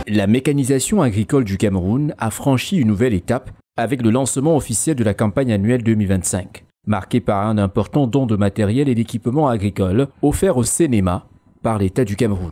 La mécanisation agricole du Cameroun a franchi une nouvelle étape avec le lancement officiel de la campagne annuelle 2025, marquée par un important don de matériel et d'équipements agricoles offert au CNEMA par l'État du Cameroun.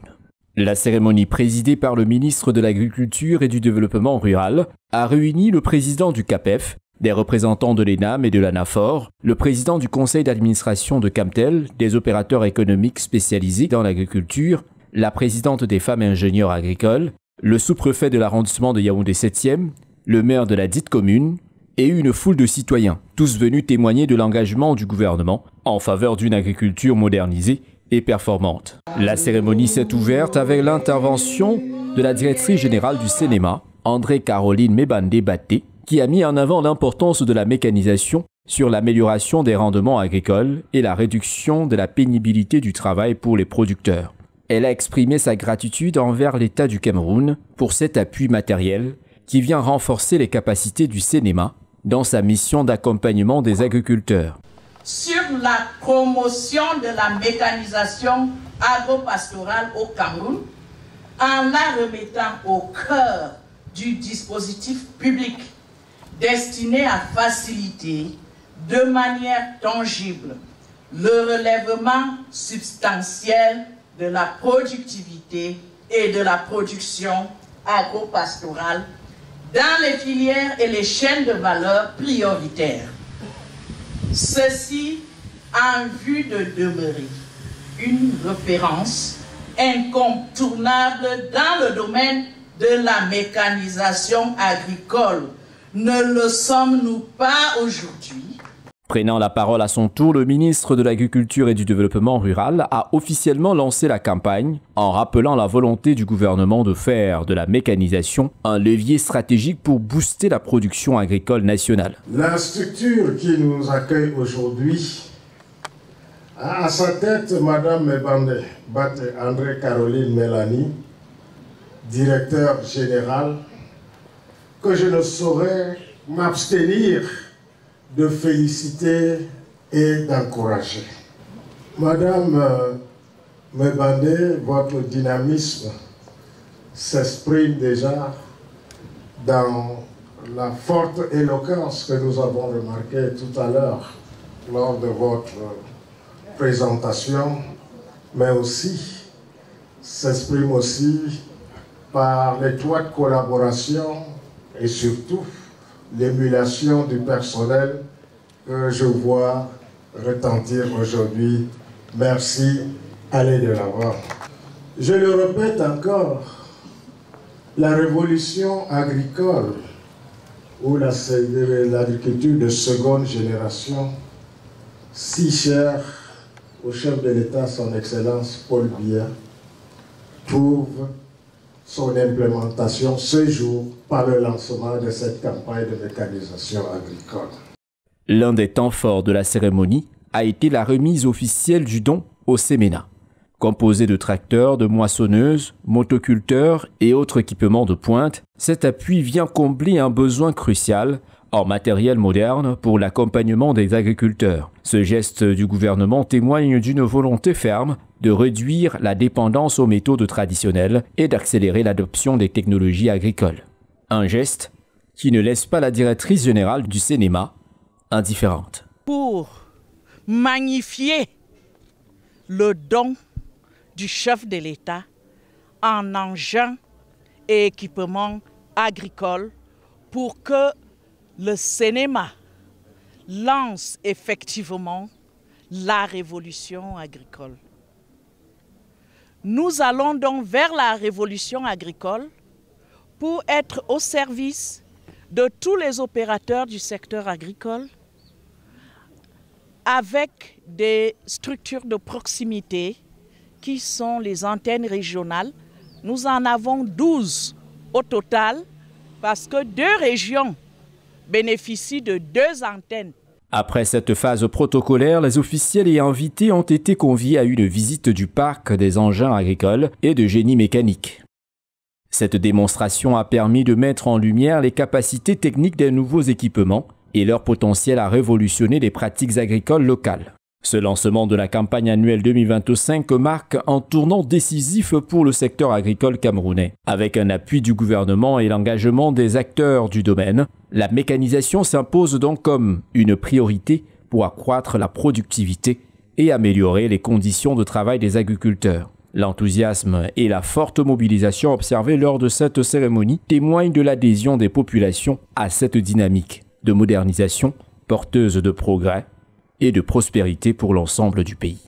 La cérémonie présidée par le ministre de l'Agriculture et du Développement rural a réuni le président du CAPEF, des représentants de l'ENAM et de l'ANAFOR, le président du conseil d'administration de Camtel, des opérateurs économiques spécialisés dans l'agriculture, la présidente des femmes ingénieurs agricoles, le sous-préfet de l'arrondissement de Yaoundé 7e, le maire de la dite commune et une foule de citoyens, tous venus témoigner de l'engagement du gouvernement en faveur d'une agriculture modernisée et performante. La cérémonie s'est ouverte avec l'intervention de la directrice générale du CNEMA, André-Caroline Mebandé-Batté, qui a mis en avant l'importance de la mécanisation sur l'amélioration des rendements agricoles et la réduction de la pénibilité du travail pour les producteurs. Elle a exprimé sa gratitude envers l'État du Cameroun pour cet appui matériel qui vient renforcer les capacités du CNEMA dans sa mission d'accompagnement des agriculteurs. Sur la promotion de la mécanisation agro-pastorale au Cameroun, en la remettant au cœur du dispositif public destiné à faciliter de manière tangible le relèvement substantiel de la productivité et de la production agro-pastorale dans les filières et les chaînes de valeur prioritaires. Ceci en vue de demeurer une référence incontournable dans le domaine de la mécanisation agricole. Ne le sommes-nous pas aujourd'hui? Prenant la parole à son tour, le ministre de l'Agriculture et du Développement rural a officiellement lancé la campagne en rappelant la volonté du gouvernement de faire de la mécanisation un levier stratégique pour booster la production agricole nationale. La structure qui nous accueille aujourd'hui a à sa tête Mme Mebandé-Batté André-Caroline Mélanie, directeur général, que je ne saurais m'abstenir de féliciter et d'encourager. Madame Mebandé, votre dynamisme s'exprime déjà dans la forte éloquence que nous avons remarquée tout à l'heure lors de votre présentation, mais aussi s'exprime aussi par l'étroite collaboration et surtout l'émulation du personnel que je vois retentir aujourd'hui. Merci, allez de l'avant. Je le répète encore, la révolution agricole ou l'agriculture de seconde génération, si chère au chef de l'État, son Excellence Paul Biya, trouve son implémentation ce jour par le lancement de cette campagne de mécanisation agricole. L'un des temps forts de la cérémonie a été la remise officielle du don au CNEMA. Composé de tracteurs, de moissonneuses, motoculteurs et autres équipements de pointe, cet appui vient combler un besoin crucial en matériel moderne pour l'accompagnement des agriculteurs. Ce geste du gouvernement témoigne d'une volonté ferme de réduire la dépendance aux méthodes traditionnelles et d'accélérer l'adoption des technologies agricoles. Un geste qui ne laisse pas la directrice générale du CNEMA indifférente. Pour magnifier le don du chef de l'État en engins et équipements agricoles pour que le CNEMA lance effectivement la révolution agricole. Nous allons donc vers la révolution agricole pour être au service de tous les opérateurs du secteur agricole avec des structures de proximité qui sont les antennes régionales. Nous en avons 12 au total parce que 2 régions bénéficient de 2 antennes. Après cette phase protocolaire, les officiels et invités ont été conviés à une visite du parc des engins agricoles et de génie mécanique. Cette démonstration a permis de mettre en lumière les capacités techniques des nouveaux équipements et leur potentiel à révolutionner les pratiques agricoles locales. Ce lancement de la campagne annuelle 2025 marque un tournant décisif pour le secteur agricole camerounais. Avec un appui du gouvernement et l'engagement des acteurs du domaine, la mécanisation s'impose donc comme une priorité pour accroître la productivité et améliorer les conditions de travail des agriculteurs. L'enthousiasme et la forte mobilisation observée lors de cette cérémonie témoignent de l'adhésion des populations à cette dynamique de modernisation porteuse de progrès et de prospérité pour l'ensemble du pays.